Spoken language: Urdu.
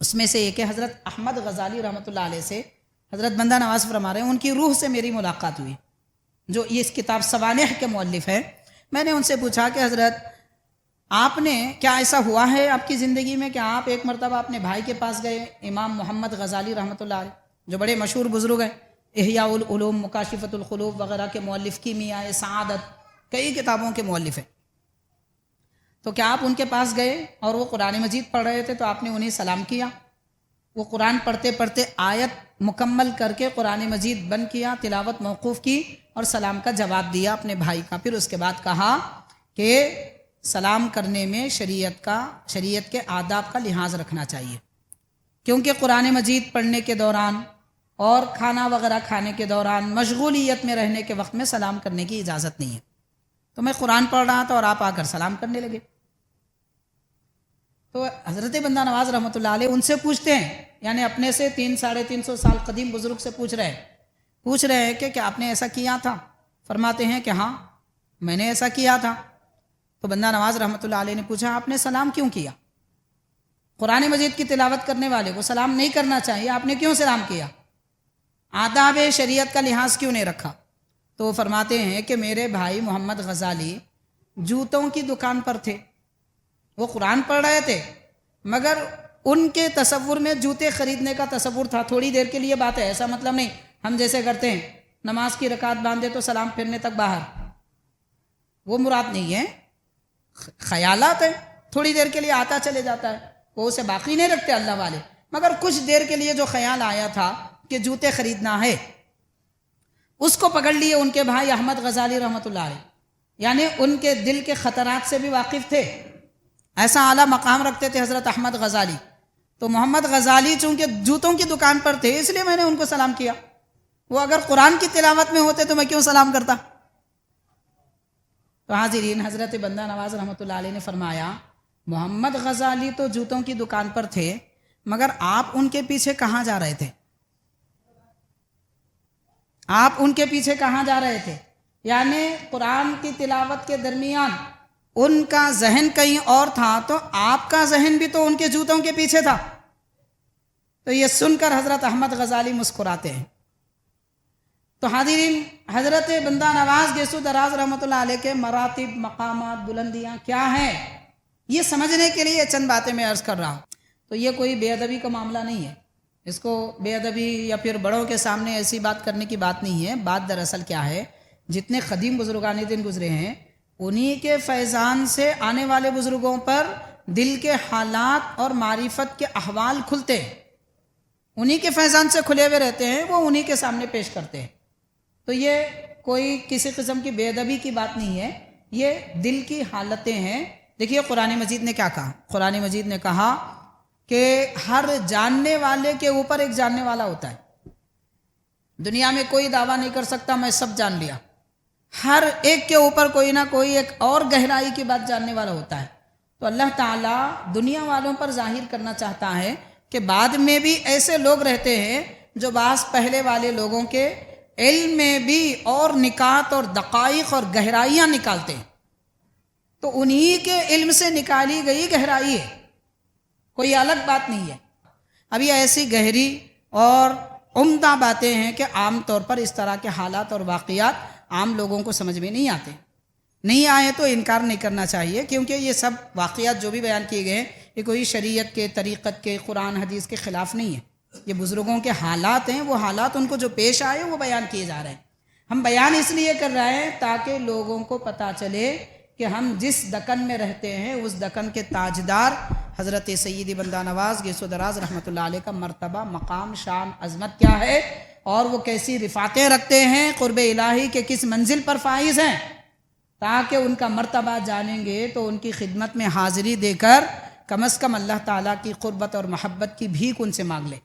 اس میں سے ایک ہے حضرت احمد غزالی رحمۃ اللہ علیہ سے حضرت بندہ نواز فرما رہے ہیں ان کی روح سے میری ملاقات ہوئی، جو یہ اس کتاب سوانح کے مؤلف ہیں۔ میں نے ان سے پوچھا کہ حضرت آپ نے کیا ایسا ہوا ہے آپ کی زندگی میں کہ آپ ایک مرتبہ اپنے بھائی کے پاس گئے، امام محمد غزالی رحمۃ اللہ علیہ جو بڑے مشہور بزرگ ہیں، احیاء العلوم، مکاشفۃ القلوب وغیرہ کے مؤلف، کیمیاء سعادت کئی کتابوں کے مؤلف ہیں، تو کیا آپ ان کے پاس گئے اور وہ قرآن مجید پڑھ رہے تھے تو آپ نے انہیں سلام کیا؟ وہ قرآن پڑھتے پڑھتے آیت مکمل کر کے قرآن مجید بند کیا، تلاوت موقوف کی اور سلام کا جواب دیا اپنے بھائی کا۔ پھر اس کے بعد کہا کہ سلام کرنے میں شریعت کے آداب کا لحاظ رکھنا چاہیے، کیونکہ قرآن مجید پڑھنے کے دوران اور کھانا وغیرہ کھانے کے دوران مشغولیت میں رہنے کے وقت میں سلام کرنے کی اجازت نہیں ہے۔ تو میں قرآن پڑھ رہا تھا اور آپ آ کر سلام کرنے لگے۔ تو حضرت بندہ نواز رحمۃ اللہ علیہ ان سے پوچھتے ہیں، یعنی اپنے سے 300-350 سال قدیم بزرگ سے پوچھ رہے ہیں کہ کیا آپ نے ایسا کیا تھا؟ فرماتے ہیں کہ ہاں میں نے ایسا کیا تھا۔ تو بندہ نواز رحمۃ اللہ علیہ نے پوچھا آپ نے سلام کیوں کیا؟ قرآن مجید کی تلاوت کرنے والے کو سلام نہیں کرنا چاہیے، آپ نے کیوں سلام کیا؟ آداب شریعت کا لحاظ کیوں نہیں رکھا؟ تو وہ فرماتے ہیں کہ میرے بھائی محمد غزالی جوتوں کی دکان پر تھے، وہ قرآن پڑھ رہے تھے مگر ان کے تصور میں جوتے خریدنے کا تصور تھا، تھوڑی دیر کے لیے بات ہے، ایسا مطلب نہیں ہم جیسے کرتے ہیں نماز کی رکعت باندھے تو سلام پھرنے تک باہر، وہ مراد نہیں ہے، خیالات ہیں، تھوڑی دیر کے لیے آتا چلے جاتا ہے، وہ اسے باقی نہیں رکھتے اللہ والے، مگر کچھ دیر کے لیے جو خیال آیا تھا کہ جوتے خریدنا ہے اس کو پکڑ لیے ان کے بھائی احمد غزالی رحمۃ اللہ علیہ، یعنی ان کے دل کے خطرات سے بھی واقف تھے، ایسا اعلیٰ مقام رکھتے تھے حضرت احمد غزالی۔ تو محمد غزالی چونکہ جوتوں کی دکان پر تھے اس لیے میں نے ان کو سلام کیا، وہ اگر قرآن کی تلاوت میں ہوتے تو میں کیوں سلام کرتا؟ تو حاضرین، حضرت بندہ نواز رحمۃ اللہ علیہ نے فرمایا محمد غزالی تو جوتوں کی دکان پر تھے مگر آپ ان کے پیچھے کہاں جا رہے تھے؟ آپ ان کے پیچھے کہاں جا رہے تھے؟ یعنی قرآن کی تلاوت کے درمیان ان کا ذہن کہیں اور تھا تو آپ کا ذہن بھی تو ان کے جوتوں کے پیچھے تھا۔ تو یہ سن کر حضرت احمد غزالی مسکراتے ہیں۔ تو حاضرین، حضرت بندہ نواز گیسو دراز رحمۃ اللہ علیہ کے مراتب، مقامات، بلندیاں کیا ہیں، یہ سمجھنے کے لیے چند باتیں میں عرض کر رہا ہوں۔ تو یہ کوئی بے ادبی کا معاملہ نہیں ہے، اس کو بے ادبی یا پھر بڑوں کے سامنے ایسی بات کرنے کی بات نہیں ہے۔ بات دراصل کیا ہے، جتنے قدیم بزرگان دین گزرے ہیں انہی کے فیضان سے آنے والے بزرگوں پر دل کے حالات اور معرفت کے احوال کھلتے ہیں، انہی کے فیضان سے کھلے ہوئے رہتے ہیں، وہ انہی کے سامنے پیش کرتے ہیں۔ تو یہ کوئی کسی قسم کی بے ادبی کی بات نہیں ہے، یہ دل کی حالتیں ہیں۔ دیکھیے قرآن مجید نے کیا کہا، قرآن مجید نے کہا کہ ہر جاننے والے کے اوپر ایک جاننے والا ہوتا ہے، دنیا میں کوئی دعویٰ نہیں کر سکتا میں سب جان لیا، ہر ایک کے اوپر کوئی نہ کوئی ایک اور گہرائی کی بات جاننے والا ہوتا ہے۔ تو اللہ تعالیٰ دنیا والوں پر ظاہر کرنا چاہتا ہے کہ بعد میں بھی ایسے لوگ رہتے ہیں جو بعض پہلے والے لوگوں کے علم میں بھی اور نکات اور دقائق اور گہرائیاں نکالتے ہیں، تو انہی کے علم سے نکالی گئی گہرائی ہے، کوئی الگ بات نہیں ہے۔ اب یہ ایسی گہری اور عمدہ باتیں ہیں کہ عام طور پر اس طرح کے حالات اور واقعات عام لوگوں کو سمجھ میں نہیں آتے، نہیں آئے تو انکار نہیں کرنا چاہیے، کیونکہ یہ سب واقعات جو بھی بیان کیے گئے ہیں یہ کوئی شریعت کے، طریقت کے، قرآن حدیث کے خلاف نہیں ہے، یہ بزرگوں کے حالات ہیں، وہ حالات ان کو جو پیش آئے وہ بیان کیے جا رہے ہیں۔ ہم بیان اس لیے کر رہے ہیں تاکہ لوگوں کو پتہ چلے کہ ہم جس دکن میں رہتے ہیں اس دکن کے تاجدار حضرت سیدی بندہ نواز گیسو دراز رحمۃ اللہ علیہ کا مرتبہ، مقام، شان، عظمت کیا ہے اور وہ کیسی رفعتیں رکھتے ہیں، قرب الہی کے کس منزل پر فائز ہیں، تاکہ ان کا مرتبہ جانیں گے تو ان کی خدمت میں حاضری دے کر کم از کم اللہ تعالیٰ کی قربت اور محبت کی بھیک ان سے مانگ لیں۔